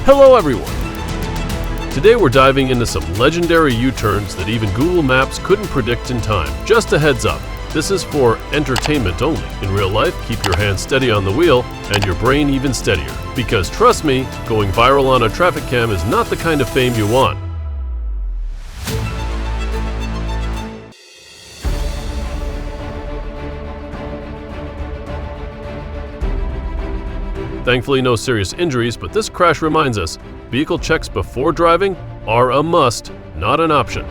Hello everyone! Today we're diving into some legendary U-turns that even Google Maps couldn't predict in time. Just a heads up, this is for entertainment only. In real life, keep your hands steady on the wheel and your brain even steadier. Because trust me, going viral on a traffic cam is not the kind of fame you want. Thankfully, no serious injuries, but this crash reminds us, vehicle checks before driving are a must, not an option.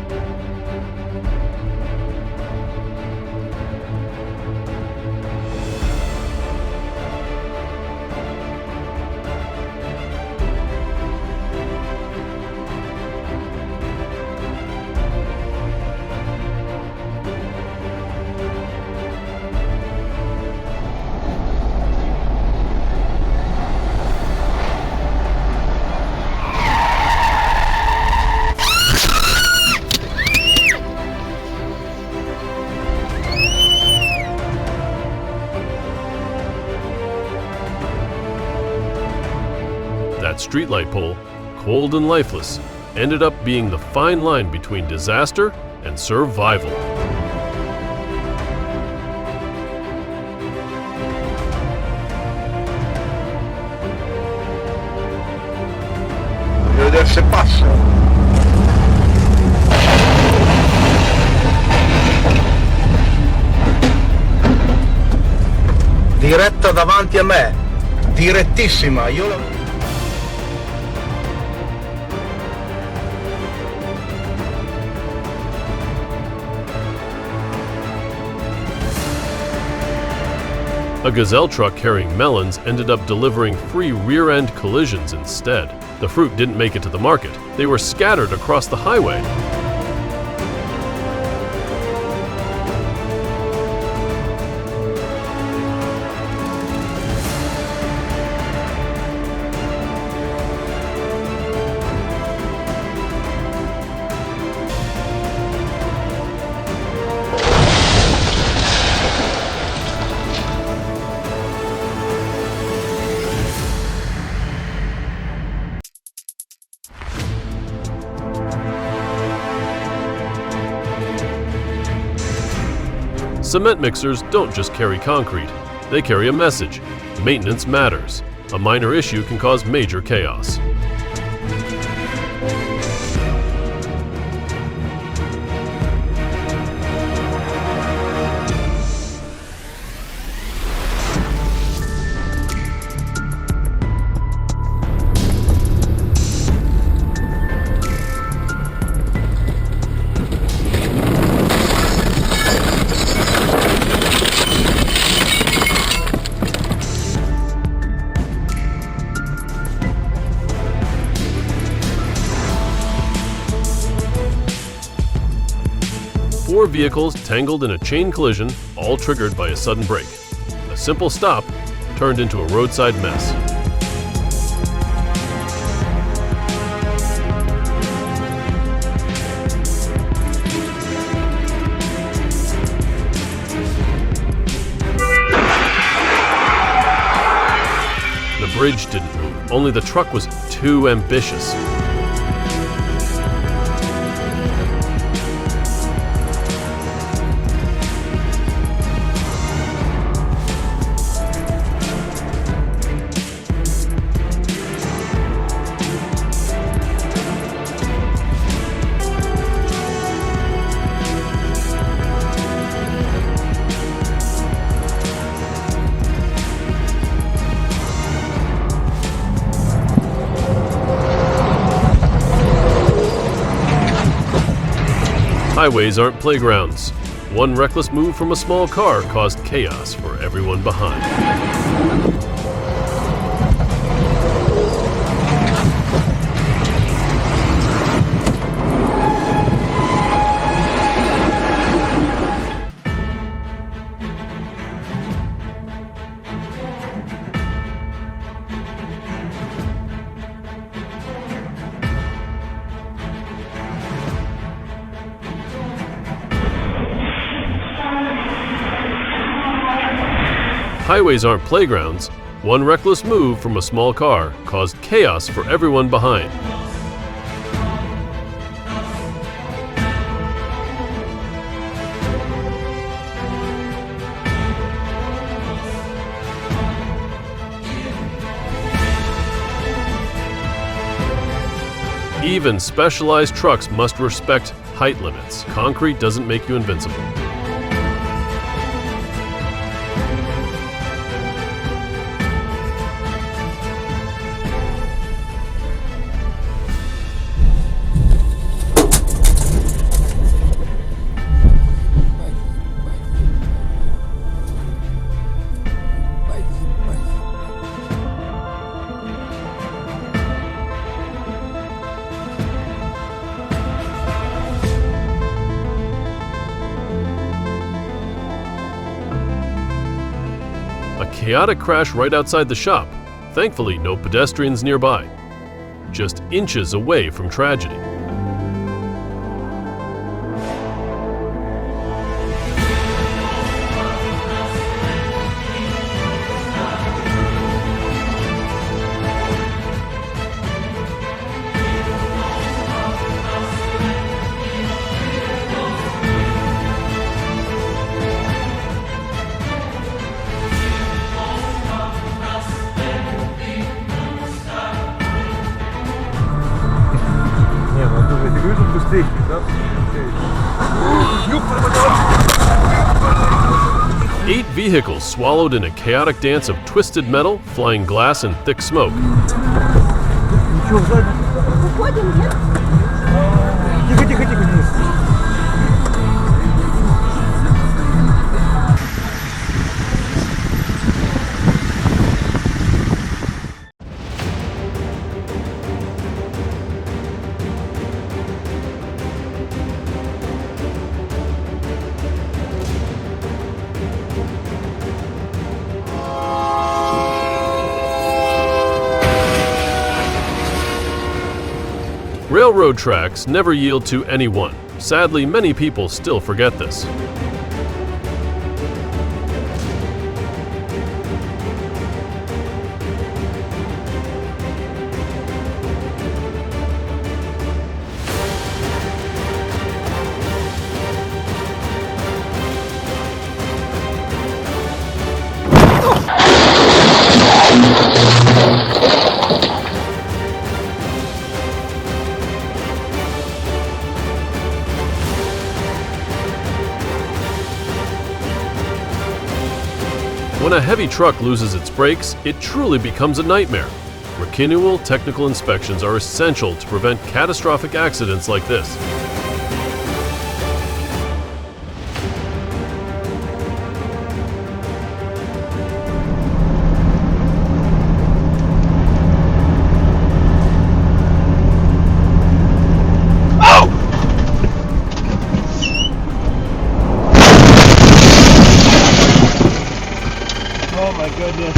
That streetlight pole, cold and lifeless, ended up being the fine line between disaster and survival. Devo vedere se passa. Diretta davanti a me, direttissima, io la... A Gazelle truck carrying melons ended up delivering free rear-end collisions instead. The fruit didn't make it to the market. They were scattered across the highway. Cement mixers don't just carry concrete, they carry a message. Maintenance matters. A minor issue can cause major chaos. Four vehicles tangled in a chain collision, all triggered by a sudden brake. A simple stop turned into a roadside mess. The bridge didn't move, only the truck was too ambitious. Highways aren't playgrounds. One reckless move from a small car caused chaos for everyone behind. Highways aren't playgrounds, One reckless move from a small car caused chaos for everyone behind. Even specialized trucks must respect height limits. Concrete doesn't make you invincible. A chaotic crash right outside the shop. Thankfully, no pedestrians nearby. Just inches away from tragedy. Eight vehicles swallowed in a chaotic dance of twisted metal, flying glass, and thick smoke. Railroad tracks never yield to anyone. Sadly, many people still forget this. When a heavy truck loses its brakes, it truly becomes a nightmare. Continual technical inspections are essential to prevent catastrophic accidents like this. Oh my goodness.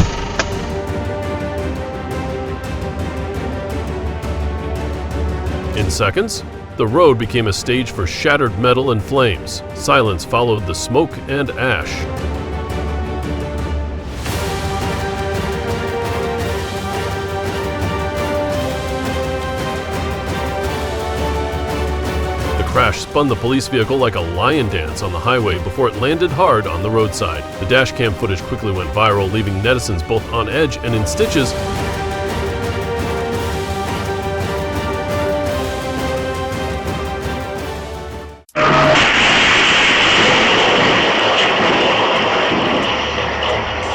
In seconds, the road became a stage for shattered metal and flames. Silence followed the smoke and ash. The crash spun the police vehicle like a lion dance on the highway before it landed hard on the roadside. The dashcam footage quickly went viral, leaving netizens both on edge and in stitches.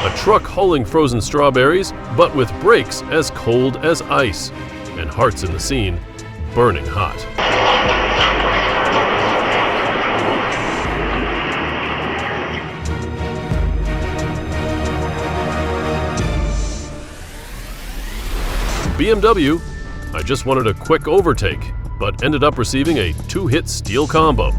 A truck hauling frozen strawberries, but with brakes as cold as ice, and hearts in the scene burning hot. BMW, I just wanted a quick overtake, but ended up receiving a two-hit steel combo.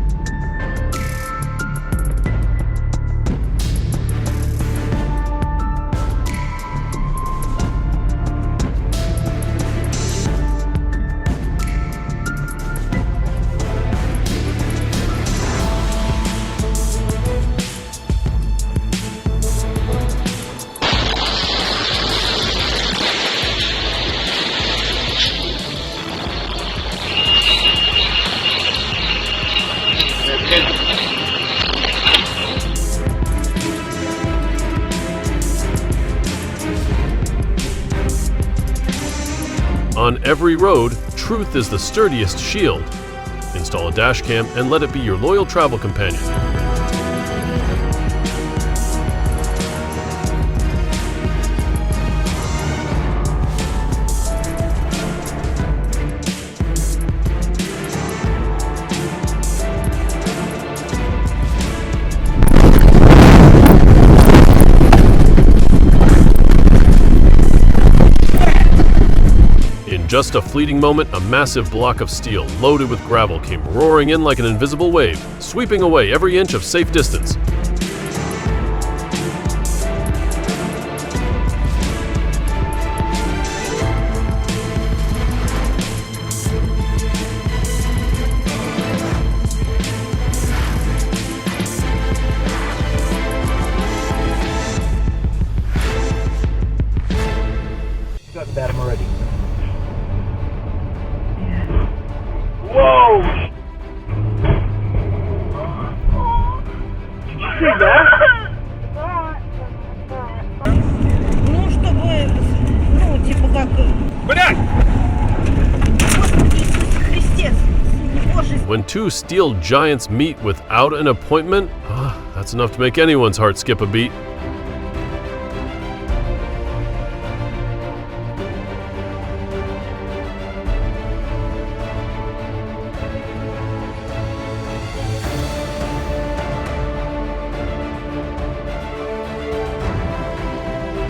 On every road, truth is the sturdiest shield. Install a dash cam and let it be your loyal travel companion. Just a fleeting moment, a massive block of steel loaded with gravel came roaring in like an invisible wave, sweeping away every inch of safe distance. Got that him already. Whoa! Did you see that? Ну, чтобы, ну, типа как... Блядь! Господи Иисусе Христе, Боже. When two steel giants meet without an appointment, that's enough to make anyone's heart skip a beat.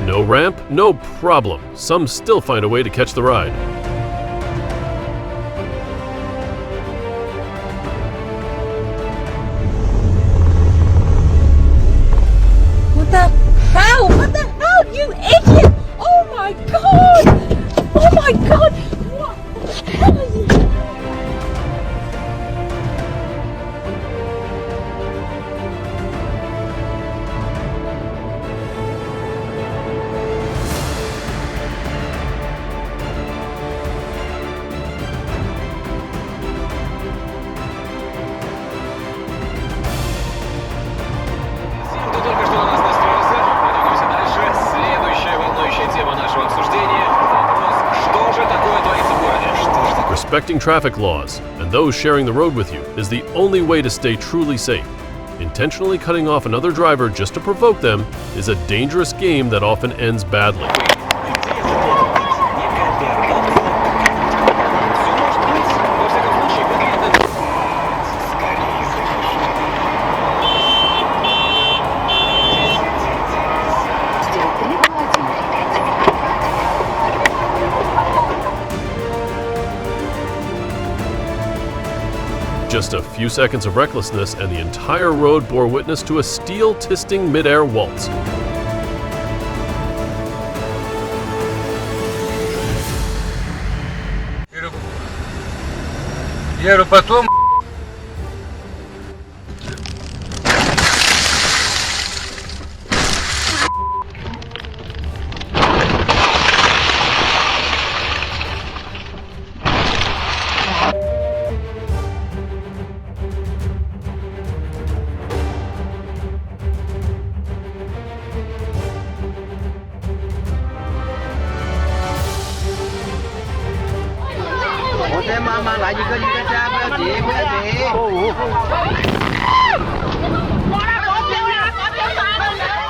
No ramp? No problem. Some still find a way to catch the ride. What the hell? What the hell, you idiot? Oh my god! Oh my god! What the hell are you? Respecting traffic laws, and those sharing the road with you, is the only way to stay truly safe. Intentionally cutting off another driver just to provoke them is a dangerous game that often ends badly. Just a few seconds of recklessness and the entire road bore witness to a steel-tisting mid-air waltz. Я говорю, потом...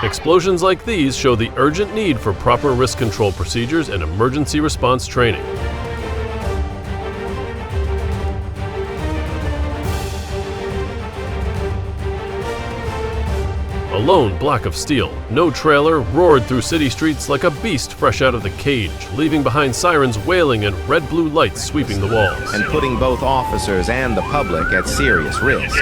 Explosions like these show the urgent need for proper risk control procedures and emergency response training. A lone block of steel, no trailer, roared through city streets like a beast fresh out of the cage, leaving behind sirens wailing and red-blue lights sweeping the walls. And putting both officers and the public at serious risk.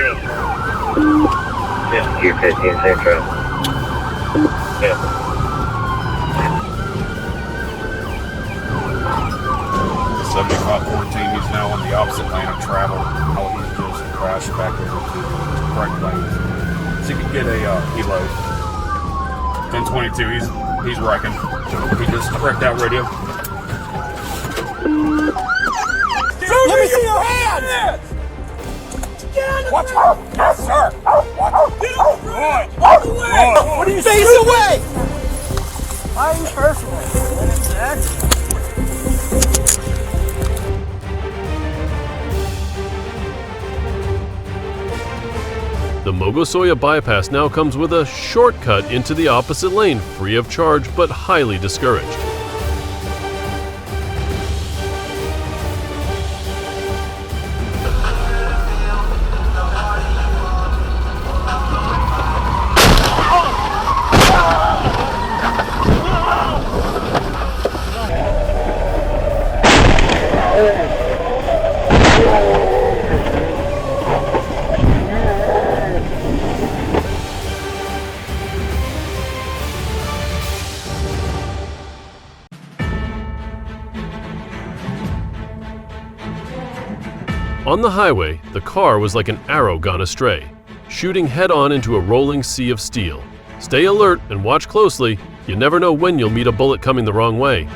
Subject 514, he's now on the opposite lane of travel. All he's just crashed back over to the correct lane. So you can get a helo. 1022, he's wrecking. He just wrecked out radio. Let me see your hands! Watch out! Yes, sir! Watch out! Boy! What do you say? Face away! Why are you personal? Logosoya bypass now comes with a shortcut into the opposite lane, free of charge but highly discouraged. On the highway, the car was like an arrow gone astray, shooting head-on into a rolling sea of steel. Stay alert and watch closely. You never know when you'll meet a bullet coming the wrong way.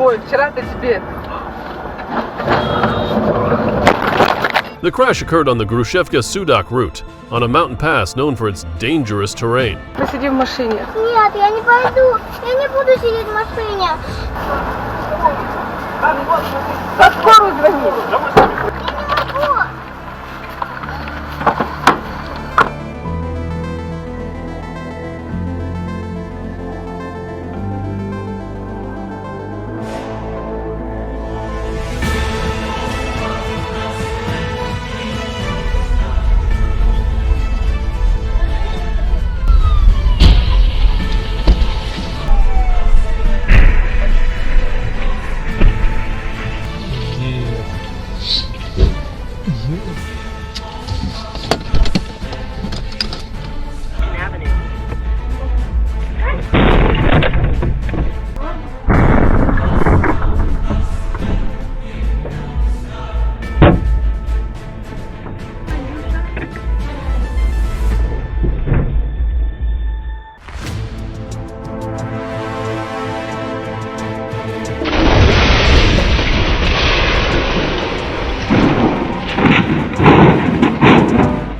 Ой, вчера-то тебе. The crash occurred on the Grushevka-Sudak route, on a mountain pass known for its dangerous terrain. Посиди в машине. Нет, я не пойду. Я не буду сидеть в машине. На скорую звони. Я не могу.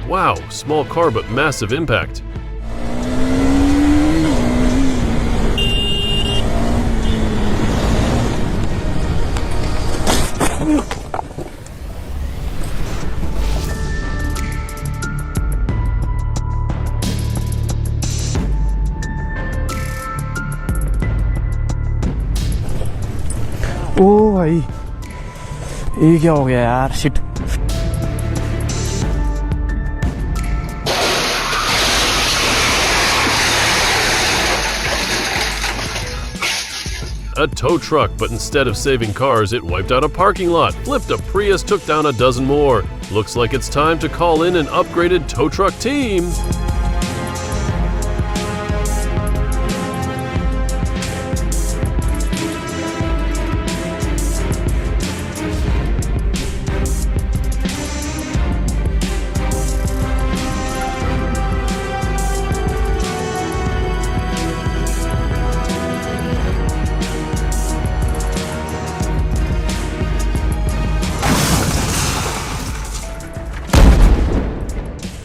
Wow, small car but massive impact. ओ भाई ये क्या हो गया यार shit A tow truck, but instead of saving cars, it wiped out a parking lot, flipped a Prius, took down a dozen more. Looks like it's time to call in an upgraded tow truck team.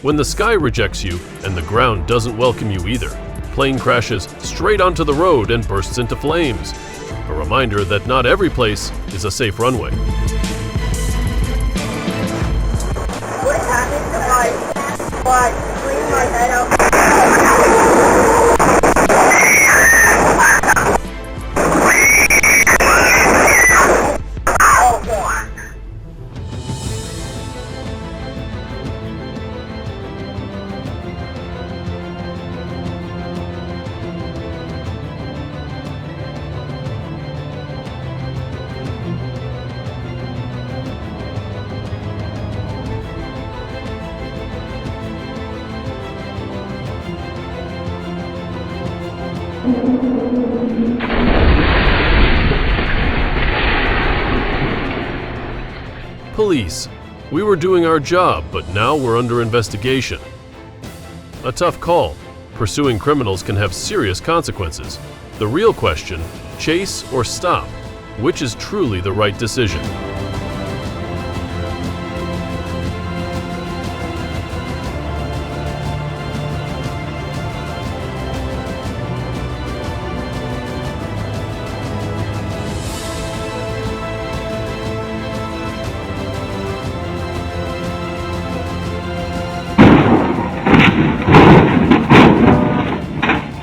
When the sky rejects you and the ground doesn't welcome you either, plane crashes straight onto the road and bursts into flames. A reminder that not every place is a safe runway. What happened to my bring my head out? police. We were doing our job, but now we're under investigation. A tough call. Pursuing criminals can have serious consequences. The real question, chase or stop? Which is truly the right decision?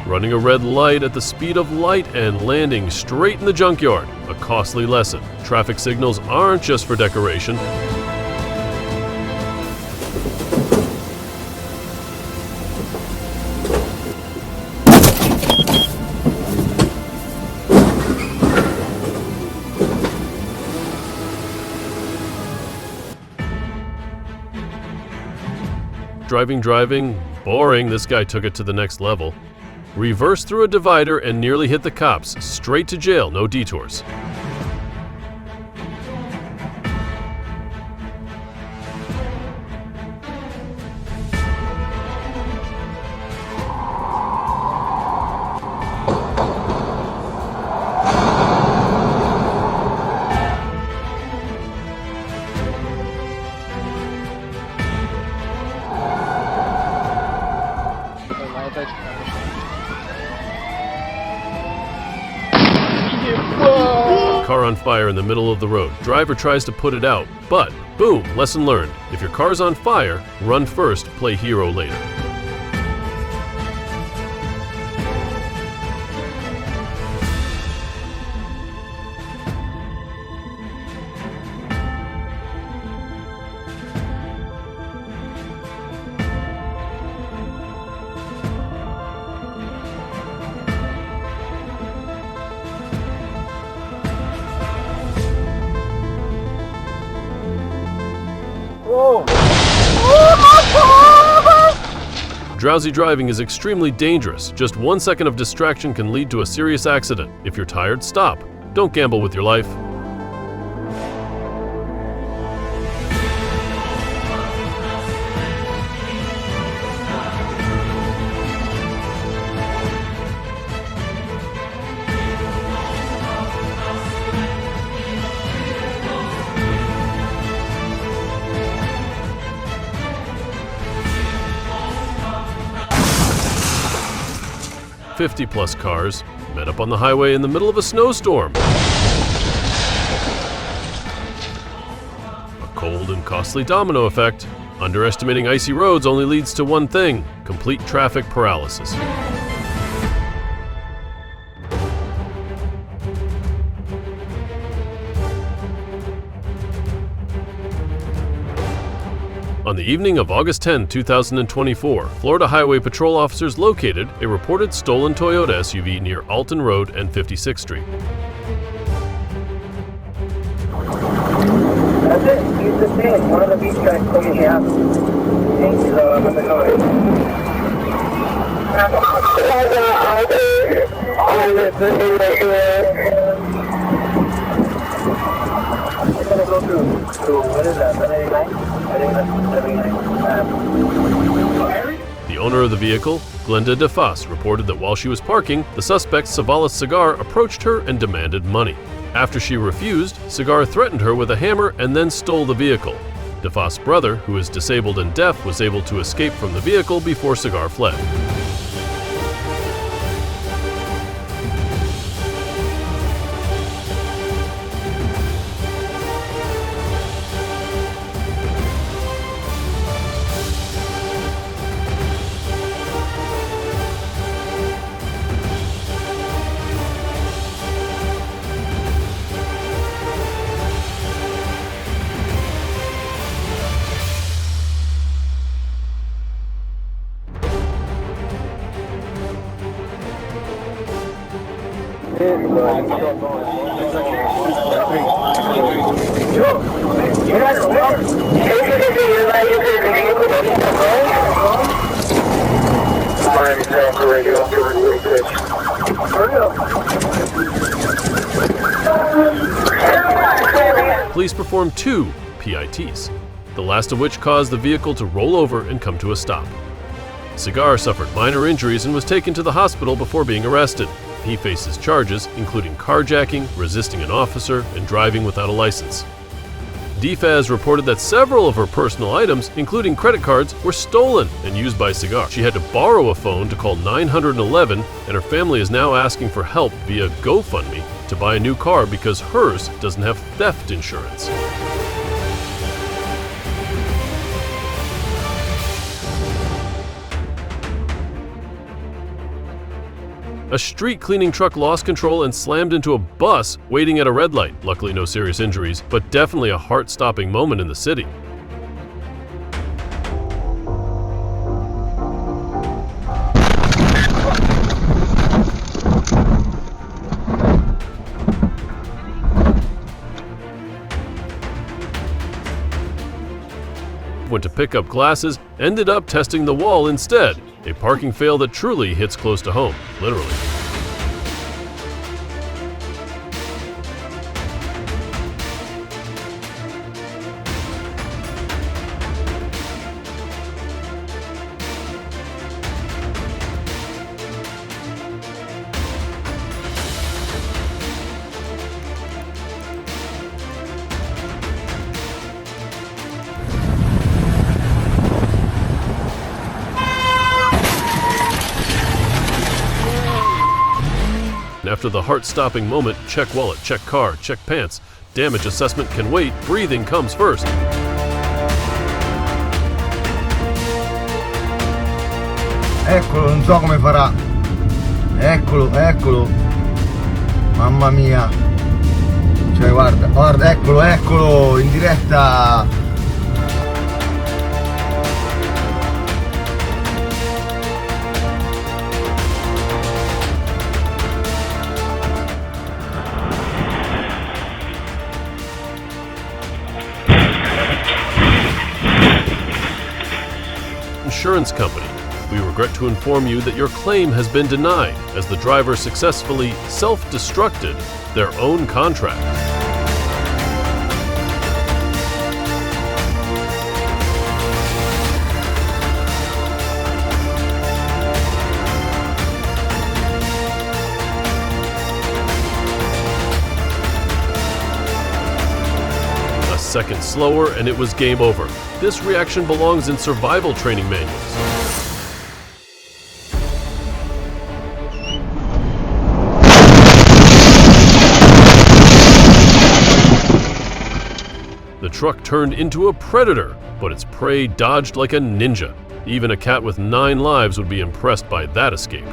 Running a red light at the speed of light and landing straight in the junkyard, a costly lesson. Traffic signals aren't just for decoration. Driving, boring. This guy took it to the next level. Reversed through a divider and nearly hit the cops. Straight to jail, no detours. Car on fire in the middle of the road. Driver tries to put it out, but boom, lesson learned. If your car's on fire, run first, play hero later. Drowsy driving is extremely dangerous. Just 1 second of distraction can lead to a serious accident. If you're tired, stop. Don't gamble with your life. +50 cars met up on the highway in the middle of a snowstorm. A cold and costly domino effect. Underestimating icy roads only leads to one thing: complete traffic paralysis. On the evening of August 10, 2024, Florida Highway Patrol officers located a reported stolen Toyota SUV near Alton Road and 56th Street. That's it. He's the same. One of the beach guys told me he has things on the noise. I'm gonna go to what is that? 79? The owner of the vehicle, Glenda DeFoss, reported that while she was parking, the suspect, Savalas Cigar, approached her and demanded money. After she refused, Cigar threatened her with a hammer and then stole the vehicle. DeFoss' brother, who is disabled and deaf, was able to escape from the vehicle before Cigar fled. Police performed 2 PITs, the last of which caused the vehicle to roll over and come to a stop. Cigar suffered minor injuries and was taken to the hospital before being arrested. He faces charges including carjacking, resisting an officer, and driving without a license. DFAS reported that several of her personal items, including credit cards, were stolen and used by Cigar. She had to borrow a phone to call 911, and her family is now asking for help via GoFundMe to buy a new car because hers doesn't have theft insurance. A street cleaning truck lost control and slammed into a bus waiting at a red light. Luckily, no serious injuries, but definitely a heart-stopping moment in the city. Went to pick up glasses, ended up testing the wall instead. A parking fail that truly hits close to home, literally. After the heart-stopping moment, check wallet, check car, check pants. Damage assessment can wait, breathing comes first. Eccolo, non so come farà. Eccolo, eccolo. Mamma mia. Cioè guarda, guarda, eccolo, eccolo, in diretta. Insurance company, we regret to inform you that your claim has been denied as the driver successfully self-destructed their own contract. A second slower and it was game over. This reaction belongs in survival training manuals. The truck turned into a predator, but its prey dodged like a ninja. Even a cat with 9 lives would be impressed by that escape.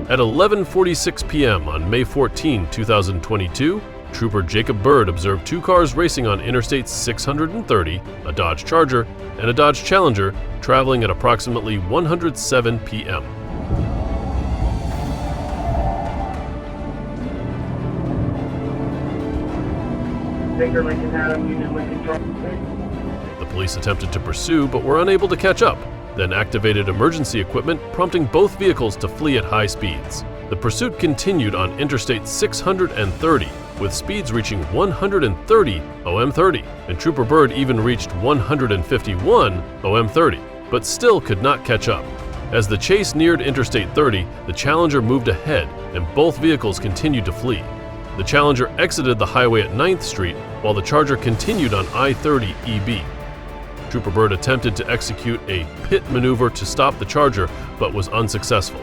At 11:46 p.m. on May 14, 2022, Trooper Jacob Bird observed 2 cars racing on Interstate 630, a Dodge Charger, and a Dodge Challenger, traveling at approximately 107 p.m. The police attempted to pursue but were unable to catch up, then activated emergency equipment, prompting both vehicles to flee at high speeds. The pursuit continued on Interstate 630, with speeds reaching 130 OM30, and Trooper Bird even reached 151 OM30, but still could not catch up. As the chase neared Interstate 30, the Challenger moved ahead, and both vehicles continued to flee. The Challenger exited the highway at 9th Street, while the Charger continued on I-30 EB. Trooper Bird attempted to execute a pit maneuver to stop the Charger, but was unsuccessful.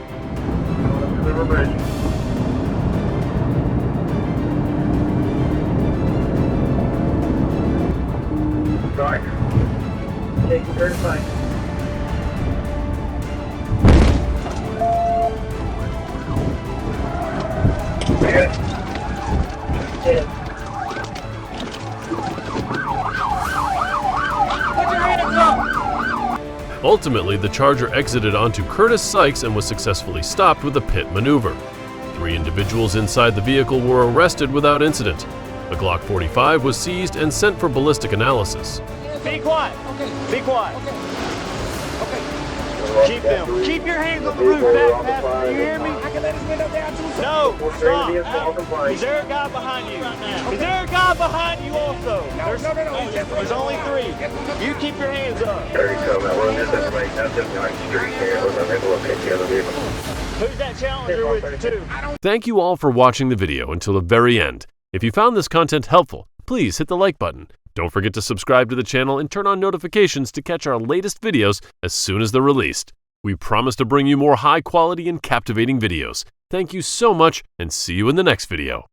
Sorry. Taking 35. Ultimately, the Charger exited onto Curtis Sykes and was successfully stopped with a pit maneuver. 3 individuals inside the vehicle were arrested without incident. A Glock 45 was seized and sent for ballistic analysis. Be quiet. Okay. Be quiet. Okay. Keep them. Keep your hands on the roof, fast. Do you hear me? can let his window down too. No, stop. Vehicle compliant. Is there a guy behind you? Is there a guy behind you also? No, no. There's only 3. You keep your hands up. 37, well, this is right now, just on the street here. We're going to look at the other vehicle. Who's that challenger with you too? Thank you all for watching the video until the very end. If you found this content helpful, please hit the like button. Don't forget to subscribe to the channel and turn on notifications to catch our latest videos as soon as they're released. We promise to bring you more high quality and captivating videos. Thank you so much and see you in the next video.